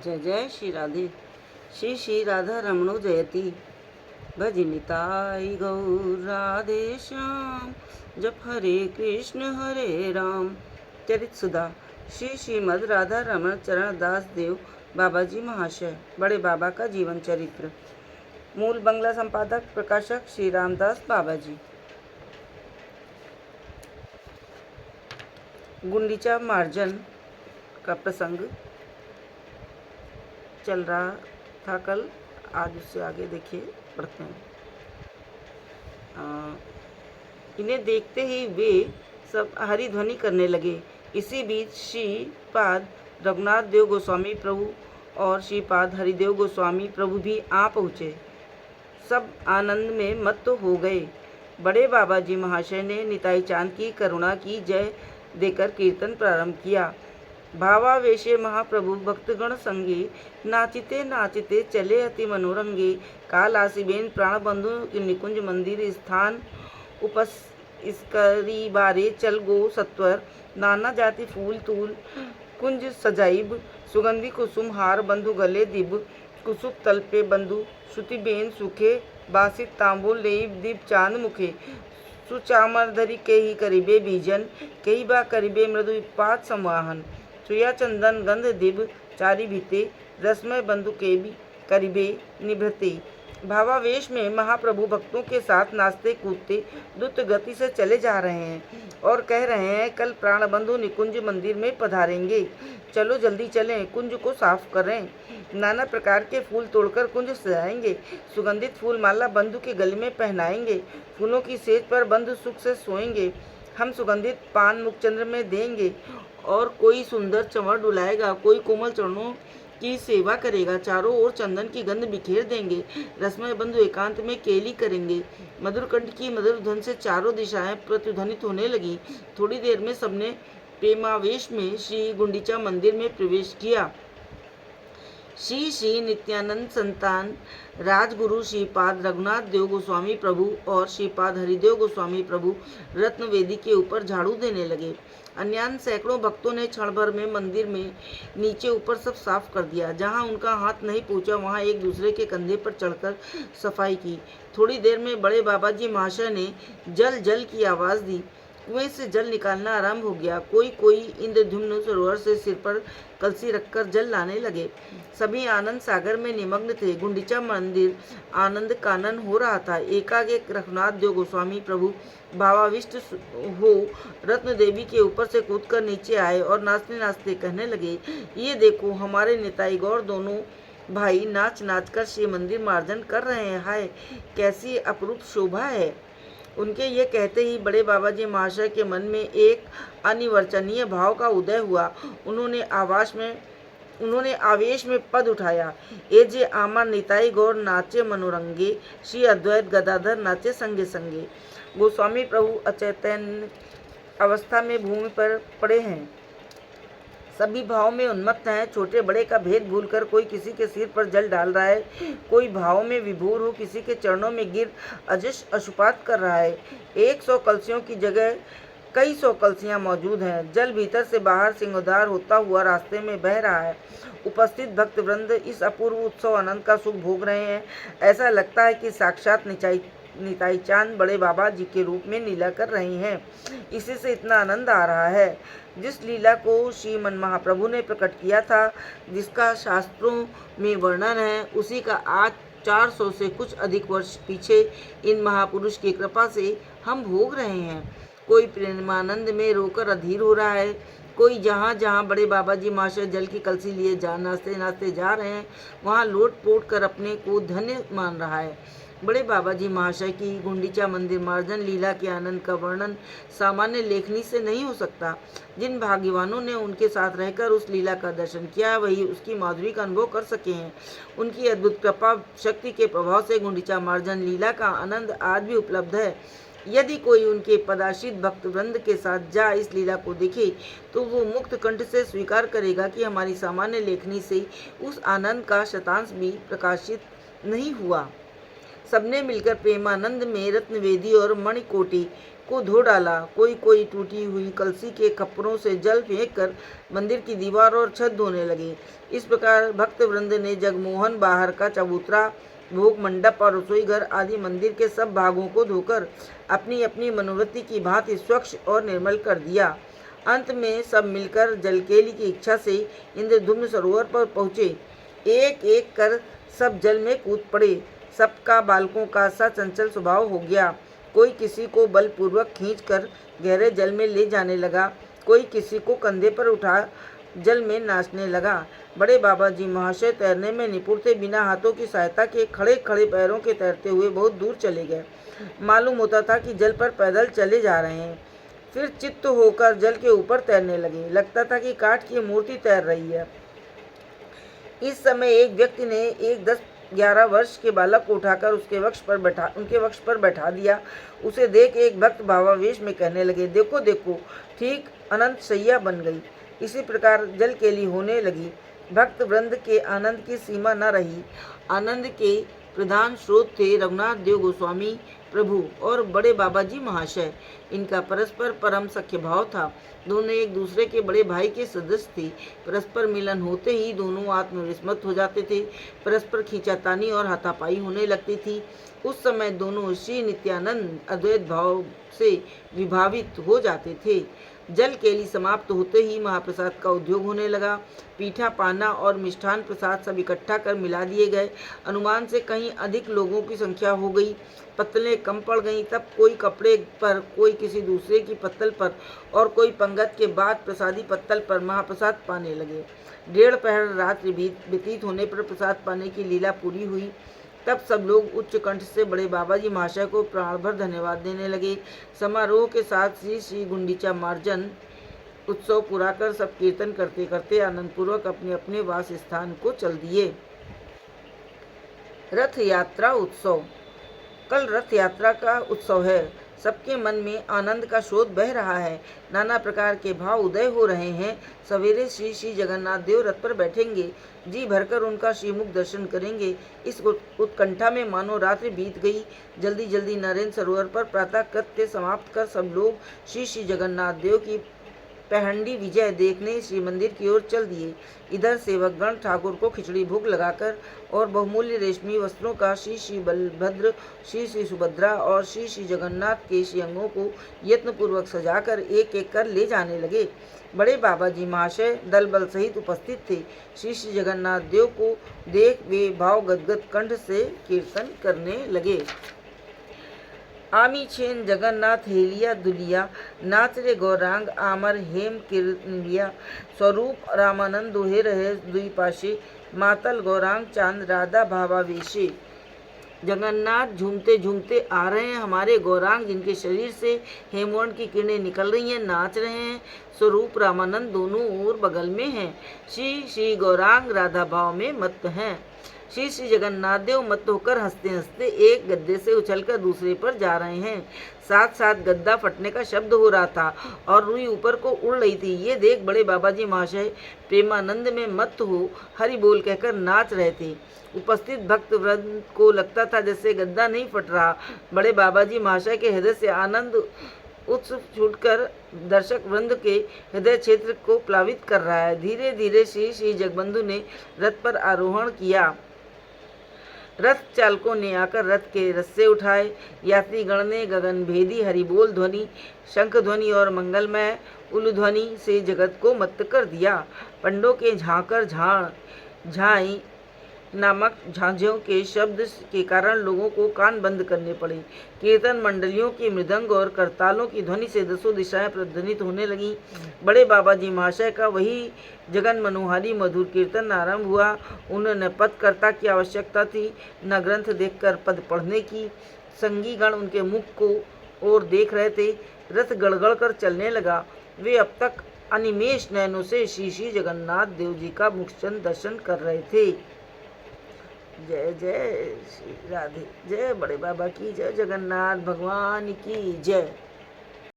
जय जय श्री राधे। श्री श्री राधा रमणो जयति। भज निताई गौर राधे श्याम। जप हरे कृष्ण राम। चरित सुधा। श्री श्रीमद राधा रमण चरण दास देव बाबा जी महाशय। बड़े बाबा का जीवन चरित्र। मूल बंगला संपादक प्रकाशक श्री रामदास बाबा जी। गुंडीचा मार्जन का प्रसंग चल रहा था कल, आज उससे आगे देखिए पढ़ते हैं। इन्हें देखते ही वे सब हरिध्वनि करने लगे। इसी बीच श्रीपाद रघुनाथ देव गोस्वामी प्रभु और श्रीपाद हरिदेव गोस्वामी प्रभु भी आ पहुँचे। सब आनंद में मत्त हो गए। बड़े बाबा जी महाशय ने निताई चांद की करुणा की जय देकर कीर्तन प्रारंभ किया। भावावेशे महाप्रभु भक्तगण संगे, नाचिते नाचिते चले अति मनोरंगे। काल आसिबेन प्राण बंधु निकुंज मंदिर स्थान उपस इसकरी बारे चल गो सत्वर। नाना जाति फूल तूल कुंज सजाइब, सुगंधि कुसुम हार बंधु गले दिब। कुसुप तल पे बंधु श्रुति बेन सुखे, बासित तांबूल लेब दीप चांद मुखे। सुचामर धरी के ही करीबे बीजन, कई बा करीबे मृदु पात संवाहन। सुया चंदन गंध दिब चारी भीते, रसमय बंधु के भी करीबे निभृते। भावावेश में महाप्रभु भक्तों के साथ नाचते कूदते द्रुत गति से चले जा रहे हैं और कह रहे हैं, कल प्राण बंधु निकुंज मंदिर में पधारेंगे। चलो जल्दी चलें, कुंज को साफ करें। नाना प्रकार के फूल तोड़कर कुंज सजाएंगे। सुगंधित फूल माला बंधु के गले में पहनाएंगे। फूलों की सेज पर बंधु सुख से सोएंगे। हम सुगंधित पान मुखचंद्र में देंगे और कोई सुंदर चंवर डुलाएगा, कोई कोमल चरणों की सेवा करेगा। चारों ओर चंदन की गंध बिखेर देंगे। रसमय बंधु एकांत में केली करेंगे। मधुरकंठ की मधुर ध्वनि से चारों दिशाएं प्रतिध्वनित होने लगी। थोड़ी देर में सबने प्रेमावेश में श्री गुंडीचा मंदिर में प्रवेश किया। श्री श्री नित्यानंद संतान राजगुरु श्रीपाद रघुनाथ देव गोस्वामी प्रभु और श्रीपाद हरिदेव गोस्वामी प्रभु रत्न वेदी के ऊपर झाड़ू देने लगे। अन्य सैकड़ों भक्तों ने क्षण भर में मंदिर में नीचे ऊपर सब साफ कर दिया। जहां उनका हाथ नहीं पहुंचा वहां एक दूसरे के कंधे पर चढ़कर सफाई की। थोड़ी देर में बड़े बाबा जी महाशय ने जल जल की आवाज दी। कुएं से जल निकालना आरंभ हो गया। कोई कोई इंद्रधुम्न सरोवर से सिर पर कलसी रखकर जल लाने लगे। सभी आनंद सागर में निमग्न थे। गुंडीचा मंदिर आनंद कानन हो रहा था। एकाएक रघुनाथ देव गोस्वामी प्रभु भावाविष्ट हो रत्न देवी के ऊपर से कूदकर नीचे आए और नाचते नाचते कहने लगे, ये देखो हमारे निताई गौर दोनों भाई नाच नाच कर श्री मंदिर मार्जन कर रहे हैं। हाय कैसी अपरूप शोभा है। उनके ये कहते ही बड़े बाबा जी महाशय के मन में एक अनिवर्चनीय भाव का उदय हुआ। उन्होंने आवेश में पद उठाया, ए जे आमा निताई गौर नाचे मनोरंगे, श्री अद्वैत गदाधर नाचे संगे संगे। गोस्वामी प्रभु अचैतन्य अवस्था में भूमि पर पड़े हैं। सभी भाव में उन्मत्त हैं। छोटे बड़े का भेद भूलकर कोई किसी के सिर पर जल डाल रहा है, कोई भाव में विभोर हो किसी के चरणों में गिर अजश अशुपात कर रहा है। 100 कलसियों की जगह कई 100 कलसियां मौजूद हैं। जल भीतर से बाहर सिंगोदार होता हुआ रास्ते में बह रहा है। उपस्थित भक्त वृंद इस अपूर्व उत्सव आनंद का सुख भोग रहे हैं। ऐसा लगता है कि साक्षात निताई चांद बड़े बाबा जी के रूप में लीला कर रही हैं। इसी से इतना आनंद आ रहा है। जिस लीला को श्रीमन महाप्रभु ने प्रकट किया था, जिसका शास्त्रों में वर्णन है, उसी का आज 400 से कुछ अधिक वर्ष पीछे इन महापुरुष की कृपा से हम भोग रहे हैं। कोई प्रेमानंद में रोकर अधीर हो रहा है, कोई जहाँ जहाँ बड़े बाबा जी महाशय जल की कलसी लिए नाचते नाचते जा रहे हैं वहाँ लोट पोट कर अपने को धन्य मान रहा है। बड़े बाबा जी महाशय की गुंडीचा मंदिर मार्जन लीला के आनंद का वर्णन सामान्य लेखनी से नहीं हो सकता। जिन भाग्यवानों ने उनके साथ रहकर उस लीला का दर्शन किया वही उसकी माधुरी का अनुभव कर सके हैं। उनकी अद्भुत कृपा शक्ति के प्रभाव से गुंडीचा मार्जन लीला का आनंद आज भी उपलब्ध है। यदि कोई उनके पदाश्रित भक्त वृंद के साथ जा इस लीला को देखे तो वो मुक्त कंठ से स्वीकार करेगा कि हमारी सामान्य लेखनी से उस आनंद का शतांश भी प्रकाशित नहीं हुआ। सबने मिलकर प्रेमानंद में रत्नवेदी और मणिकोटि को धो डाला। कोई कोई टूटी हुई कलसी के खप्परों से जल फेंक कर मंदिर की दीवार और छत धोने लगे। इस प्रकार भक्त वृंद ने जगमोहन, बाहर का चबूतरा, भोग मंडप और रसोई घर आदि मंदिर के सब भागों को धोकर अपनी अपनी मनोवृत्ति की भांति स्वच्छ और निर्मल कर दिया। अंत में सब मिलकर जलकेली की इच्छा से इंद्रधुम्न सरोवर पर पहुँचे। एक एक कर सब जल में कूद पड़े। सबका बालकों का सा चंचल स्वभाव हो गया। कोई किसी को बलपूर्वक खींचकर गहरे जल में ले जाने लगा, कोई किसी को कंधे पर उठा जल में नाचने लगा। बड़े बाबा जी महाशय तैरने में निपुण थे। बिना हाथों की सहायता के खड़े खड़े पैरों के तैरते हुए बहुत दूर चले गए। मालूम होता था कि जल पर पैदल चले जा रहे हैं। फिर चित्त होकर जल के ऊपर तैरने लगे। लगता था कि काठ की मूर्ति तैर रही है। इस समय एक व्यक्ति ने एक 10-11 वर्ष के बालक को उठाकर उनके वक्ष पर बैठा दिया। उसे देख एक भक्त भावावेश में कहने लगे, देखो देखो, ठीक अनंत शैया बन गई। इसी प्रकार जल केली होने लगी। भक्त वृंद के आनंद की सीमा न रही। आनंद के प्रधान स्रोत थे रघुनाथ देव गोस्वामी प्रभु और बड़े बाबा जी महाशय। इनका परस्पर परम सख्य भाव था। दोनों एक दूसरे के बड़े भाई के सदस्य थे। परस्पर मिलन होते ही दोनों आत्मविस्मृत हो जाते थे। परस्पर खींचातानी और हाथापाई होने लगती थी। उस समय दोनों श्री नित्यानंद अद्वैत भाव से विभावित हो जाते थे। जल केली समाप्त होते ही महाप्रसाद का उद्योग होने लगा। पीठा, पाना और मिष्ठान प्रसाद सब इकट्ठा कर मिला दिए गए। अनुमान से कहीं अधिक लोगों की संख्या हो गई। पत्तलें कम पड़ गईं। तब कोई कपड़े पर, कोई किसी दूसरे की पत्तल पर और कोई पंगत के बाद प्रसादी पत्तल पर महाप्रसाद पाने लगे। 1.5 पहर रात्रि व्यतीत होने पर प्रसाद पाने की लीला पूरी हुई। तब सब लोग उच्च कंठ से बड़े बाबा जी महाशय को प्राणभर धन्यवाद देने लगे। समारोह के साथ श्री श्री गुंडीचा मार्जन उत्सव पूरा कर सब कीर्तन करते करते आनंदपूर्वक अपने अपने वास स्थान को चल दिए। रथ यात्रा उत्सव। कल रथ यात्रा का उत्सव है। सबके मन में आनंद का स्रोत बह रहा है। नाना प्रकार के भाव उदय हो रहे हैं। सवेरे श्री श्री जगन्नाथ देव रथ पर बैठेंगे। जी भरकर उनका श्रीमुख दर्शन करेंगे। इस उत्कंठा में मानो रात्रि बीत गई। जल्दी जल्दी नरेंद्र सरोवर पर प्रातः कृत्य समाप्त कर सब लोग श्री श्री जगन्नाथ देव की पहंडी विजय देखने श्री मंदिर की ओर चल दिए। इधर सेवकगण ठाकुर को खिचड़ी भोग लगाकर और बहुमूल्य रेशमी वस्त्रों का श्री श्री बलभद्र, श्री श्री सुभद्रा और श्री श्री जगन्नाथ के श्रीअंगों को यत्नपूर्वक सजाकर एक एक कर ले जाने लगे। बड़े बाबा जी महाशय दल बल सहित उपस्थित थे। श्री श्री जगन्नाथ देव को देख वे भाव गदगद कंठ से कीर्तन करने लगे। आमी छेन जगन्नाथ हेलिया दुलिया, नाच रे गौरांग आमर हेम किरनिया, स्वरूप रामानंद दोहे रहे दुई पाशे, मातल गौरांग चांद राधा भावावेशे। जगन्नाथ झूमते झूमते आ रहे हैं। हमारे गौरांग जिनके शरीर से हेमवर्ण की किरणें निकल रही हैं, नाच रहे हैं। स्वरूप रामानंद दोनों ओर बगल में हैं। श्री श्री गौरांग राधा भाव में मत्त हैं। श्री श्री जगन्नाथ देव मत होकर हंसते हंसते एक गद्दे से उछलकर दूसरे पर जा रहे हैं। साथ साथ गद्दा फटने का शब्द हो रहा था और रुई ऊपर को उड़ रही थी। ये देख बड़े बाबा जी महाशय प्रेमानंद में मत हो हरि बोल कहकर नाच रहे थे। उपस्थित भक्त वृंद को लगता था जैसे गद्दा नहीं फट रहा। बड़े बाबा जी महाशय के हृदय से आनंद उत्सव छूटकर दर्शक वृंद के हृदय क्षेत्र को प्लावित कर रहा है। धीरे धीरे श्री श्री जगबंधु ने रथ पर आरोहण किया। रथ चालकों ने आकर रथ के रस्से उठाए। यात्रीगण ने गगनभेदी हरिबोल ध्वनि, शंख ध्वनि और मंगलमय उलू ध्वनि से जगत को मत्त कर दिया। पंडों के झांकर झाई नामक झांझों के शब्द के कारण लोगों को कान बंद करने पड़े। कीर्तन मंडलियों के मृदंग और करतालों की ध्वनि से दसों दिशाएं प्रतिध्वनित होने लगीं। बड़े बाबा जी महाशय का वही जगन मनोहारी मधुर कीर्तन आरंभ हुआ। उन्होंने पदकर्ता की आवश्यकता थी, न ग्रंथ देखकर पद पढ़ने की। संगीगण उनके मुख को ओर देख रहे थे। रथ गड़गड़ कर चलने लगा। वे अब तक अनिमेष नयनों से श्री श्री जगन्नाथ देव जी का मुखचंद दर्शन कर रहे थे। जय जय श्री राधे, जय बड़े बाबा की जय, जगन्नाथ भगवान की जय।